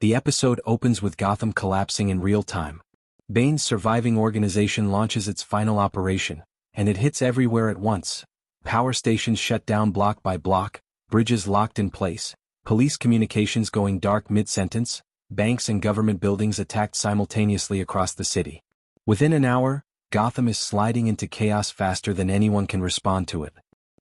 The episode opens with Gotham collapsing in real time. Bane's surviving organization launches its final operation, and it hits everywhere at once. Power stations shut down block by block, bridges locked in place, police communications going dark mid-sentence, banks and government buildings attacked simultaneously across the city. Within an hour, Gotham is sliding into chaos faster than anyone can respond to it.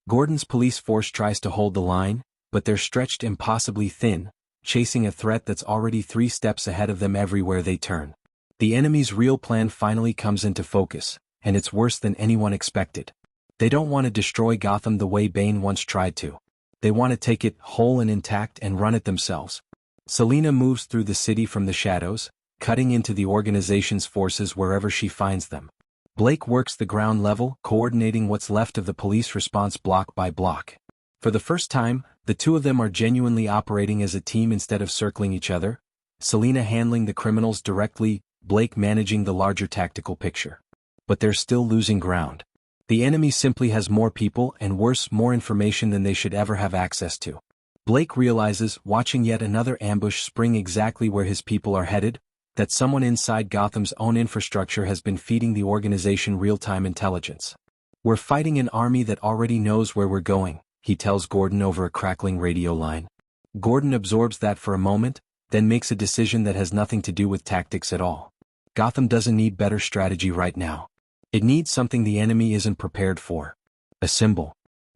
Gordon's police force tries to hold the line, but they're stretched impossibly thin, chasing a threat that's already 3 steps ahead of them everywhere they turn. The enemy's real plan finally comes into focus, and it's worse than anyone expected. They don't want to destroy Gotham the way Bane once tried to. They want to take it whole and intact and run it themselves. Selina moves through the city from the shadows, cutting into the organization's forces wherever she finds them. Blake works the ground level, coordinating what's left of the police response block by block. For the first time, the two of them are genuinely operating as a team instead of circling each other, Selina handling the criminals directly, Blake managing the larger tactical picture. But they're still losing ground. The enemy simply has more people and worse, more information than they should ever have access to. Blake realizes, watching yet another ambush spring exactly where his people are headed, that someone inside Gotham's own infrastructure has been feeding the organization real-time intelligence. "We're fighting an army that already knows where we're going," he tells Gordon over a crackling radio line. Gordon absorbs that for a moment, then makes a decision that has nothing to do with tactics at all. Gotham doesn't need better strategy right now. It needs something the enemy isn't prepared for. A symbol.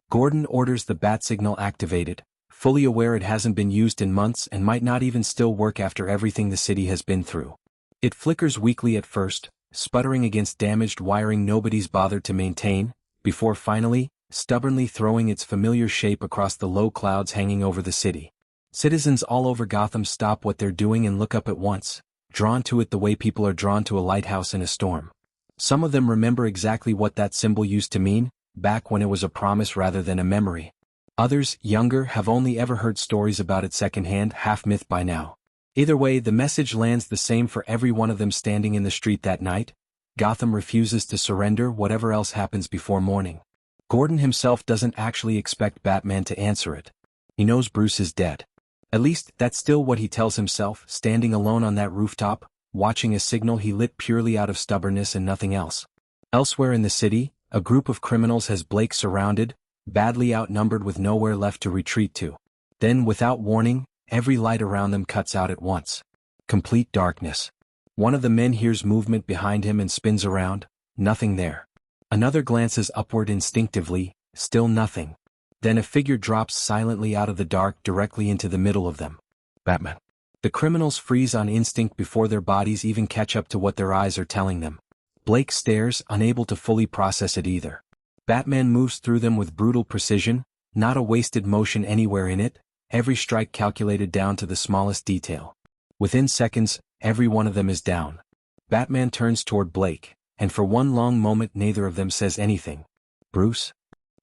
Gordon orders the bat signal activated, fully aware it hasn't been used in months and might not even still work after everything the city has been through. It flickers weakly at first, sputtering against damaged wiring nobody's bothered to maintain, before finally, stubbornly throwing its familiar shape across the low clouds hanging over the city. Citizens all over Gotham stop what they're doing and look up at once, drawn to it the way people are drawn to a lighthouse in a storm. Some of them remember exactly what that symbol used to mean, back when it was a promise rather than a memory. Others, younger, have only ever heard stories about it secondhand, half myth by now. Either way, the message lands the same for every one of them standing in the street that night. Gotham refuses to surrender whatever else happens before morning. Gordon himself doesn't actually expect Batman to answer it. He knows Bruce is dead. At least, that's still what he tells himself, standing alone on that rooftop, watching a signal he lit purely out of stubbornness and nothing else. Elsewhere in the city, a group of criminals has Blake surrounded, badly outnumbered with nowhere left to retreat to. Then, without warning, every light around them cuts out at once. Complete darkness. One of the men hears movement behind him and spins around, nothing there. Another glances upward instinctively, still nothing. Then a figure drops silently out of the dark directly into the middle of them. Batman. The criminals freeze on instinct before their bodies even catch up to what their eyes are telling them. Blake stares, unable to fully process it either. Batman moves through them with brutal precision, not a wasted motion anywhere in it, every strike calculated down to the smallest detail. Within seconds, every one of them is down. Batman turns toward Blake, and for one long moment neither of them says anything. "Bruce?"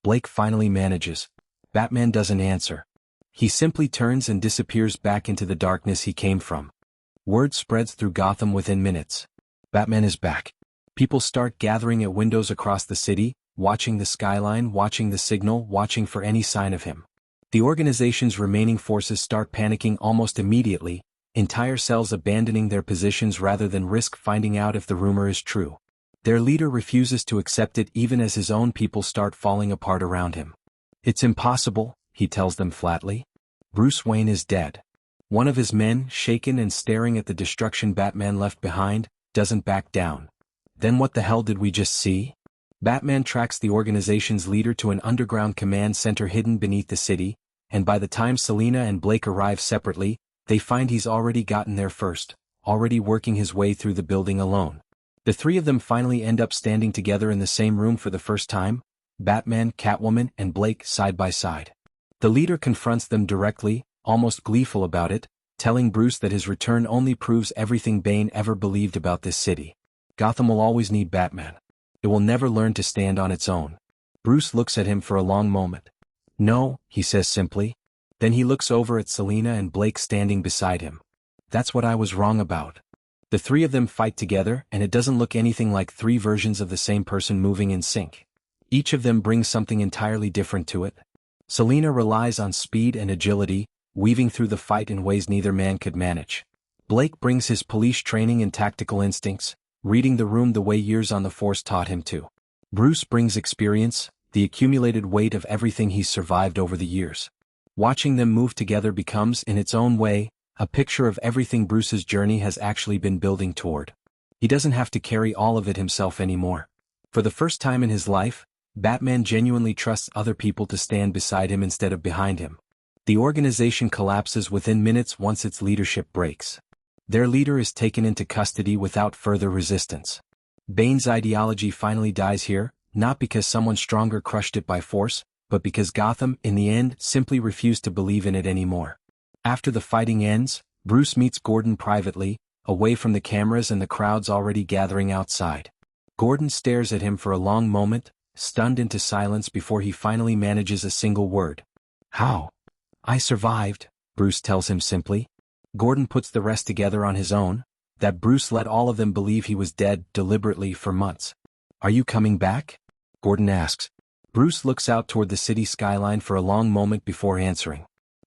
Blake finally manages. Batman doesn't answer. He simply turns and disappears back into the darkness he came from. Word spreads through Gotham within minutes. Batman is back. People start gathering at windows across the city, watching the skyline, watching the signal, watching for any sign of him. The organization's remaining forces start panicking almost immediately, entire cells abandoning their positions rather than risk finding out if the rumor is true. Their leader refuses to accept it even as his own people start falling apart around him. "It's impossible," he tells them flatly. Bruce Wayne is dead. One of his men, shaken and staring at the destruction Batman left behind, doesn't back down. "Then what the hell did we just see?" Batman tracks the organization's leader to an underground command center hidden beneath the city, and by the time Selina and Blake arrive separately, they find he's already gotten there first, already working his way through the building alone. The three of them finally end up standing together in the same room for the first time, Batman, Catwoman, and Blake side by side. The leader confronts them directly, almost gleeful about it, telling Bruce that his return only proves everything Bane ever believed about this city. Gotham will always need Batman. It will never learn to stand on its own. Bruce looks at him for a long moment. "No," he says simply. Then he looks over at Selina and Blake standing beside him. "That's what I was wrong about." The three of them fight together, and it doesn't look anything like 3 versions of the same person moving in sync. Each of them brings something entirely different to it. Selina relies on speed and agility, weaving through the fight in ways neither man could manage. Blake brings his police training and tactical instincts, reading the room the way years on the force taught him to. Bruce brings experience, the accumulated weight of everything he's survived over the years. Watching them move together becomes, in its own way, a picture of everything Bruce's journey has actually been building toward. He doesn't have to carry all of it himself anymore. For the first time in his life, Batman genuinely trusts other people to stand beside him instead of behind him. The organization collapses within minutes once its leadership breaks. Their leader is taken into custody without further resistance. Bane's ideology finally dies here, not because someone stronger crushed it by force, but because Gotham, in the end, simply refused to believe in it anymore. After the fighting ends, Bruce meets Gordon privately, away from the cameras and the crowds already gathering outside. Gordon stares at him for a long moment, stunned into silence before he finally manages a single word. "How?" "I survived," Bruce tells him simply. Gordon puts the rest together on his own, that Bruce let all of them believe he was dead deliberately for months. "Are you coming back?" Gordon asks. Bruce looks out toward the city skyline for a long moment before answering.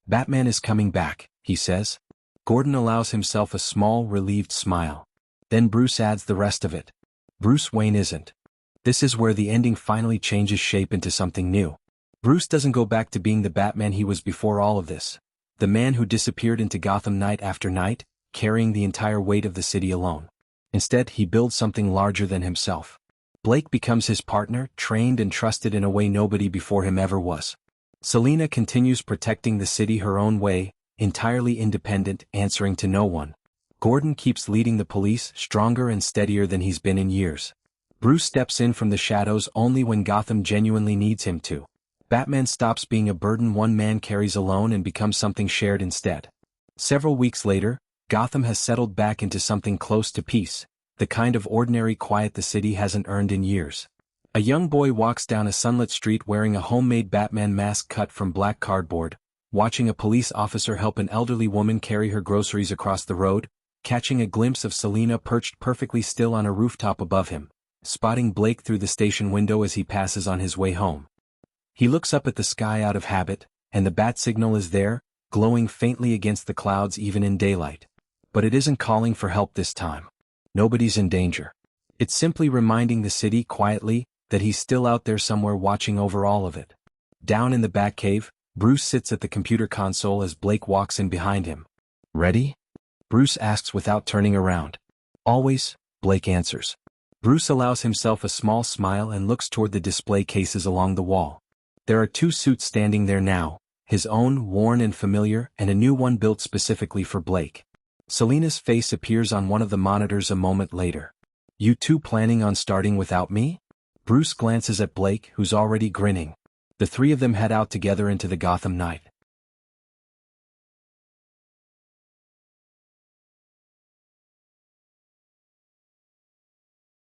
"Batman is coming back," he says. Gordon allows himself a small, relieved smile. Then Bruce adds the rest of it. Bruce Wayne isn't. This is where the ending finally changes shape into something new. Bruce doesn't go back to being the Batman he was before all of this. The man who disappeared into Gotham night after night, carrying the entire weight of the city alone. Instead, he builds something larger than himself. Blake becomes his partner, trained and trusted in a way nobody before him ever was. Selina continues protecting the city her own way, entirely independent, answering to no one. Gordon keeps leading the police, stronger and steadier than he's been in years. Bruce steps in from the shadows only when Gotham genuinely needs him to. Batman stops being a burden one man carries alone and becomes something shared instead. Several weeks later, Gotham has settled back into something close to peace, the kind of ordinary quiet the city hasn't earned in years. A young boy walks down a sunlit street wearing a homemade Batman mask cut from black cardboard, watching a police officer help an elderly woman carry her groceries across the road, catching a glimpse of Selina perched perfectly still on a rooftop above him, spotting Blake through the station window as he passes on his way home. He looks up at the sky out of habit, and the bat signal is there, glowing faintly against the clouds even in daylight. But it isn't calling for help this time. Nobody's in danger. It's simply reminding the city quietly that he's still out there somewhere watching over all of it. Down in the Batcave, Bruce sits at the computer console as Blake walks in behind him. "Ready?" Bruce asks without turning around. "Always," Blake answers. Bruce allows himself a small smile and looks toward the display cases along the wall. There are two suits standing there now, his own worn and familiar and a new one built specifically for Blake. Selina's face appears on one of the monitors a moment later. "You two planning on starting without me?" Bruce glances at Blake, who's already grinning. The three of them head out together into the Gotham night.